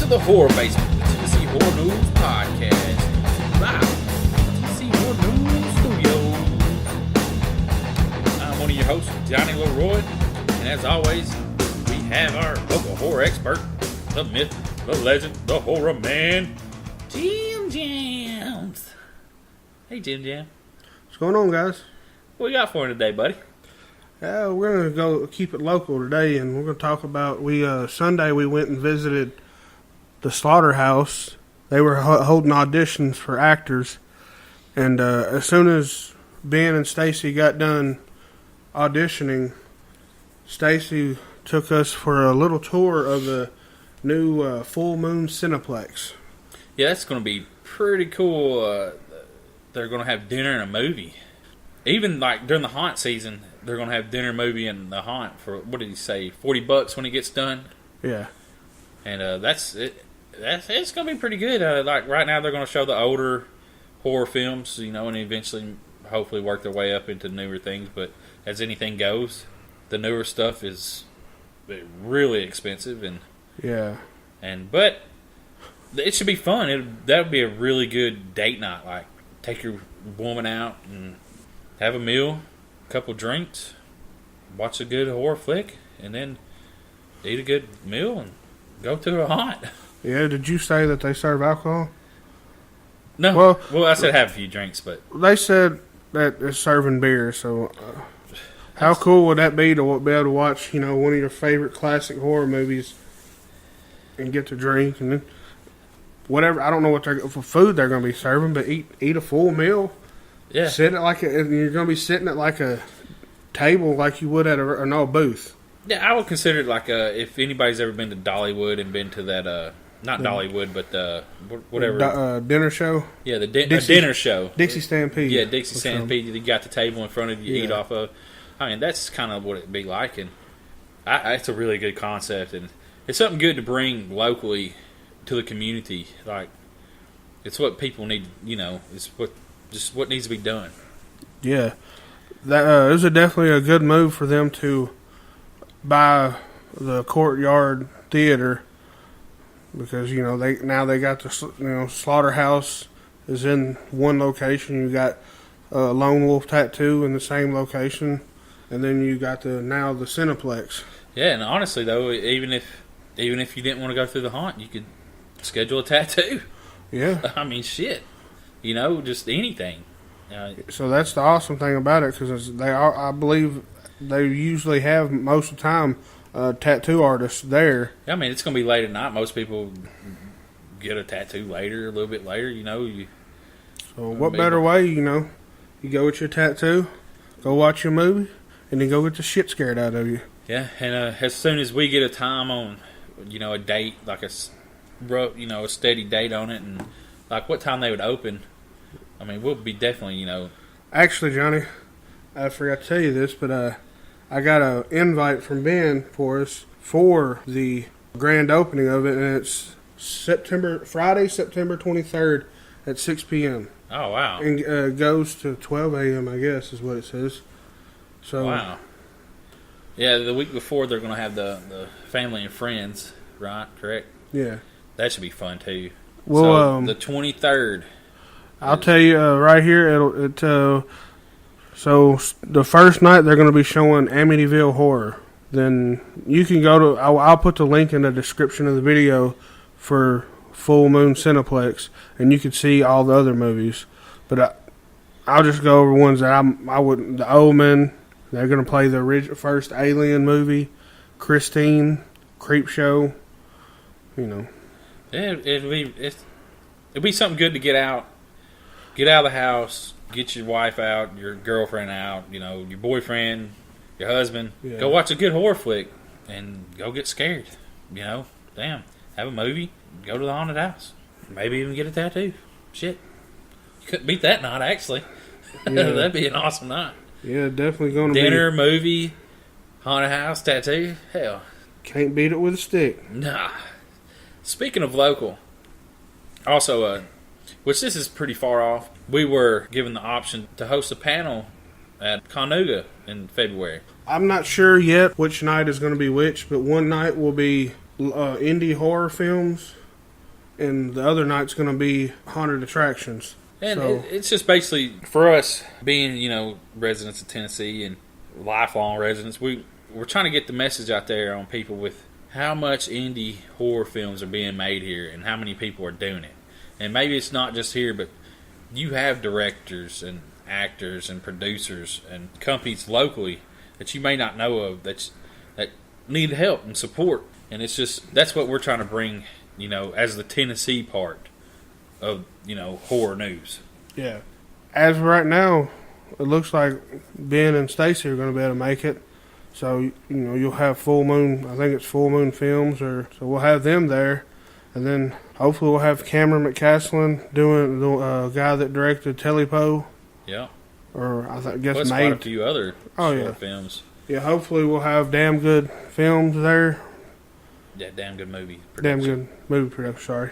to the Horror Basement, the Tennessee Horror News Podcast. Live from the Tennessee Horror News Studios. I'm one of your hosts, Johnny Leroy, and as always, we have our local horror expert, the myth, the legend, the horror man, Jim Jams. Hey, Jim Jam. What's going on, guys? What you got for today, buddy? We're going to go keep it local today, and we're going to talk about, Sunday we went and visited the Slaughterhouse. They were holding auditions for actors, and as soon as Ben and Stacy got done auditioning, Stacy took us for a little tour of the new Full Moon Cineplex. Yeah, that's going to be pretty cool. They're going to have dinner and a movie. Even like during the haunt season, they're going to have dinner, movie, and the haunt for, what did he say, $40 when it gets done? Yeah. And it's going to be pretty good. Like right now, they're going to show the older horror films, and eventually, hopefully, work their way up into newer things. But as anything goes, the newer stuff is really expensive, but it should be fun. That would be a really good date night. Like take your woman out and have a meal, a couple drinks, watch a good horror flick, and then eat a good meal and go to a haunt. Yeah, did you say that they serve alcohol? No. Well, I said have a few drinks, but they said that they're serving beer. So, how cool would that be to be able to watch, one of your favorite classic horror movies, and get to drink and then whatever? I don't know what for food they're going to be serving, but eat a full meal. Yeah, sit at you're going to be sitting at like a table like you would at a booth. Yeah, I would consider it like if anybody's ever been to Dollywood and been to that not Dollywood, but whatever dinner show. Yeah, a dinner show. Dixie Stampede. Yeah, Dixie Stampede. You got the table in front of you, eat off of. I mean, that's kind of what it'd be like, and it's a really good concept, and it's something good to bring locally to the community. Like, it's what people need. It's what needs to be done. Yeah, that it was definitely a good move for them to buy the Courtyard Theater, because they got the Slaughterhouse is in one location. You got Lone Wolf Tattoo in the same location, and then you got the Cineplex. Yeah, and honestly though, even if you didn't want to go through the haunt, you could schedule a tattoo. Yeah, I mean shit. Just anything. So that's the awesome thing about it, because I believe they usually have most of the time tattoo artists there. I mean, it's going to be late at night. Most people get a tattoo later, a little bit later. So what better way? You go with your tattoo, go watch your movie, and then go get the shit scared out of you. Yeah, and as soon as we get a time on, a date, like a steady date on it, and like what time they would open. I mean, we'll be definitely, Actually, Johnny, I forgot to tell you this, but I got an invite from Ben for us for the grand opening of it, and it's Friday, September 23rd at 6 p.m. Oh, wow. And goes to 12 a.m., I guess, is what it says. So, wow. Yeah, the week before they're going to have the family and friends, right? Correct? Yeah. That should be fun, too. Well, so, the 23rd. I'll tell you right here. So the first night they're going to be showing Amityville Horror. Then you can go to. I'll put the link in the description of the video for Full Moon Cineplex, and you can see all the other movies. But I'll just go over ones that I wouldn't. The Omen. They're going to play the first Alien movie, Christine, Creepshow. Yeah, it'd be something good to get out. Get out of the house, get your wife out, your girlfriend out, your boyfriend, your husband. Yeah. Go watch a good horror flick and go get scared. Damn. Have a movie, go to the haunted house. Maybe even get a tattoo. Shit. You couldn't beat that night, actually. Yeah. That'd be an awesome night. Yeah, definitely going to be. Dinner, movie, haunted house, tattoo. Hell. Can't beat it with a stick. Nah. Speaking of local, also, which this is pretty far off, we were given the option to host a panel at ConNooga in February. I'm not sure yet which night is going to be which, but one night will be indie horror films, and the other night's going to be haunted attractions. And So- it's just basically for us being, residents of Tennessee and lifelong residents. We're trying to get the message out there on people with how much indie horror films are being made here and how many people are doing it. And maybe it's not just here, but you have directors and actors and producers and companies locally that you may not know of that need help and support. And it's just that's what we're trying to bring, as the Tennessee part of horror news. Yeah. As of right now, it looks like Ben and Stacy are going to be able to make it. So, you'll have Full Moon, I think it's Full Moon Films, so we'll have them there. And then hopefully we'll have Cameron McCaslin doing the guy that directed Telepo. Yeah. Or I guess Plus made quite a few other short films. Yeah, hopefully we'll have Damn Good Films there. Yeah, damn good movie production. Damn Good Movie Production, sorry.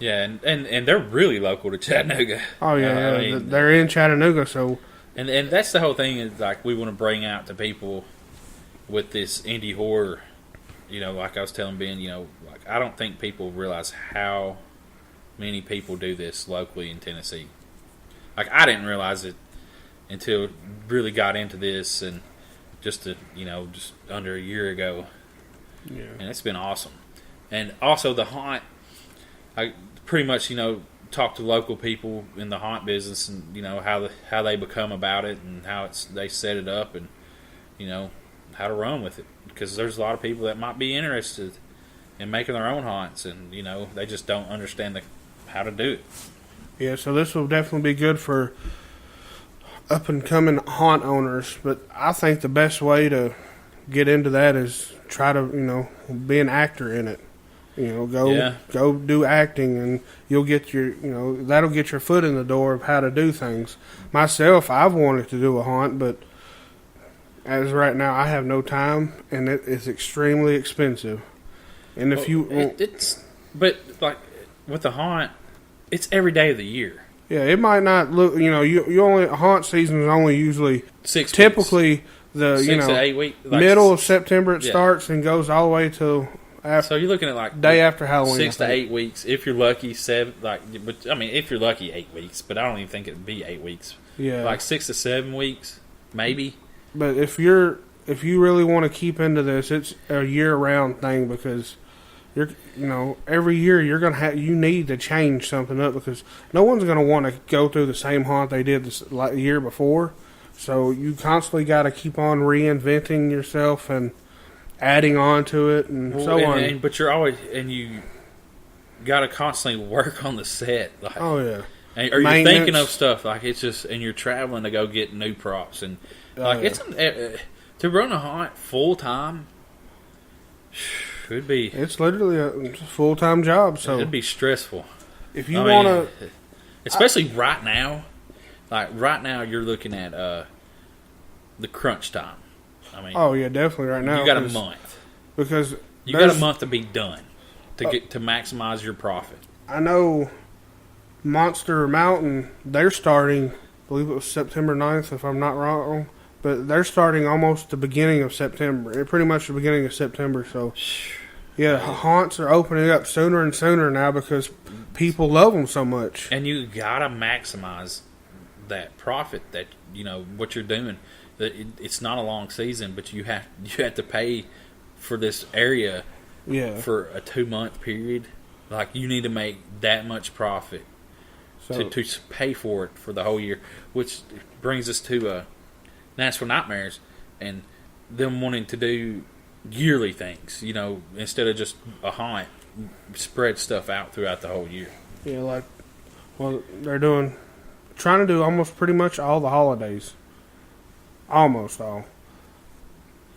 Yeah, and they're really local to Chattanooga. Oh, yeah, they're in Chattanooga, so... And that's the whole thing is, like, we want to bring out to people with this indie horror, like I was telling Ben, like, I don't think people realize how many people do this locally in Tennessee. Like, I didn't realize it until really got into this and just under a year ago. Yeah. And it's been awesome. And also the haunt, I pretty much, talk to local people in the haunt business and, how they become about it and how they set it up and, how to run with it. Because there's a lot of people that might be interested in making their own haunts and, they just don't understand how to do it. Yeah, so this will definitely be good for up-and-coming haunt owners. But I think the best way to get into that is try to, be an actor in it. Go do acting, and you'll get that'll get your foot in the door of how to do things. Myself, I've wanted to do a haunt, but as right now, I have no time, and it is extremely expensive. And if but like with the haunt, it's every day of the year. Yeah, it might not look. You only haunt season is only usually 6 typically weeks. the 6 to 8 weeks, middle of September it starts and goes all the way till. So you're looking at like day after Halloween, 6 to 8 weeks. If you're lucky, 7. If you're lucky, 8 weeks. But I don't even think it'd be 8 weeks. Yeah, like 6 to 7 weeks, maybe. But if you really want to keep into this, it's a year-round thing because every year you need to change something up because no one's going to want to go through the same haunt they did the year before. So you constantly got to keep on reinventing yourself and adding on to it and on. But you're always you got to constantly work on the set. Like, oh yeah. Or you're thinking of stuff like it's just, and you're traveling to go get new props and it's to run a haunt full time. It's literally a full time job. So it'd be stressful. If you want to, especially right now, like right now, you're looking at the crunch time. Oh yeah, definitely right now. You got a month because you got a month to be done to maximize your profit. I know Monster Mountain. They're starting. I believe it was September 9th, if I'm not wrong. But they're starting almost the beginning of September. Pretty much the beginning of September. So, yeah, haunts are opening up sooner and sooner now because people love them so much. And you gotta maximize that profit that what you're doing. It's not a long season, but you have to pay for this area for a 2-month period. Like you need to make that much profit to pay for it for the whole year, which brings us to Nashville Nightmares and them wanting to do yearly things, instead of just a haunt, spread stuff out throughout the whole year. Yeah, they're trying to do almost pretty much all the holidays. Almost all.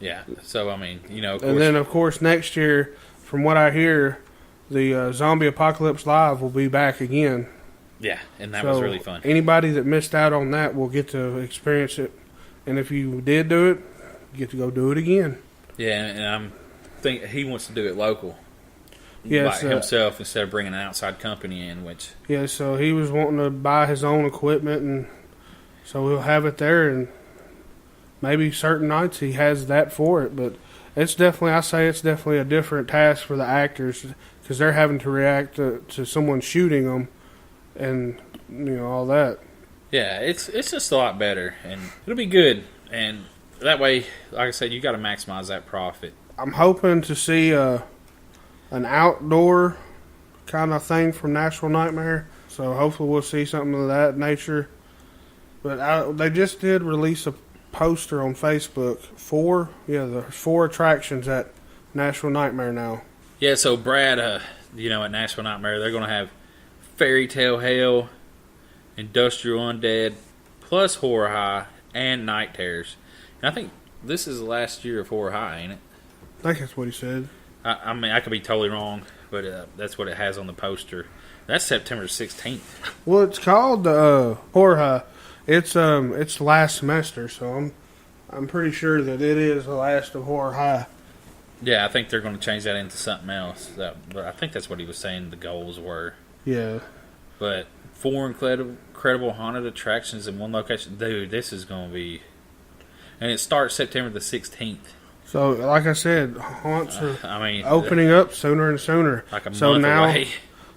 Yeah, so of course. And then, of course, next year, from what I hear, the Zombie Apocalypse Live will be back again. Yeah, and that was really fun. Anybody that missed out on that will get to experience it. And if you did do it, you get to go do it again. Yeah, and I think he wants to do it local. Yes, by himself instead of bringing an outside company in, which... Yeah, so he was wanting to buy his own equipment, and so he'll have it there, and maybe certain nights he has that for it, but it's definitely, I say it's definitely a different task for the actors because they're having to react to someone shooting them and, all that. Yeah, it's just a lot better, and it'll be good. And that way, like I said, you got to maximize that profit. I'm hoping to see an outdoor kind of thing from Nashville Nightmare. So hopefully we'll see something of that nature. But they just did release a poster on Facebook. There's 4 attractions at Nashville Nightmare now. Yeah, so Brad, at Nashville Nightmare, they're going to have Fairy Tale Hell, Industrial Undead, plus Horror High, and Night Terrors. And I think this is the last year of Horror High, ain't it? I think that's what he said. I mean, I could be totally wrong, but that's what it has on the poster. That's September 16th. Well, it's called Horror High. It's last semester, so I'm pretty sure that it is the last of Horror High. Yeah, I think they're going to change that into something else. But I think that's what he was saying the goals were. Yeah. But 4 incredible haunted attractions in one location. Dude, this is going to be... And it starts September the 16th. So, like I said, haunts are opening up sooner and sooner. Like a month away.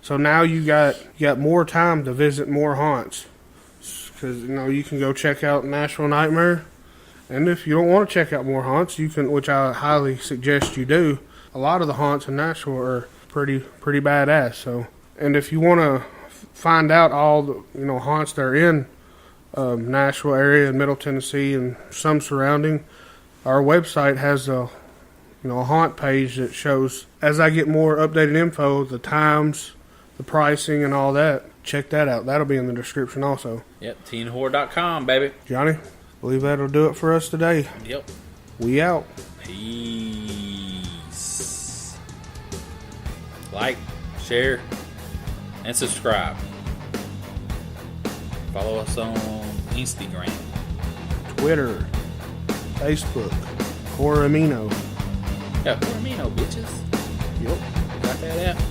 So now you got more time to visit more haunts. Because, you can go check out Nashville Nightmare. And if you don't want to check out more haunts, you can, which I highly suggest you do. A lot of the haunts in Nashville are pretty badass. So, and if you want to find out all the haunts that are in Nashville area and Middle Tennessee and some surrounding, our website has a haunt page that shows, as I get more updated info, the times, the pricing, and all that. Check that out. That'll be in the description also. Yep, teenhorror.com, baby. Johnny, believe that'll do it for us today. Yep. We out. Peace. Like, share, and subscribe. Follow us on Instagram, Twitter, Facebook, Horror Amino. Yeah, Horror Amino, bitches. Yep. Got that app?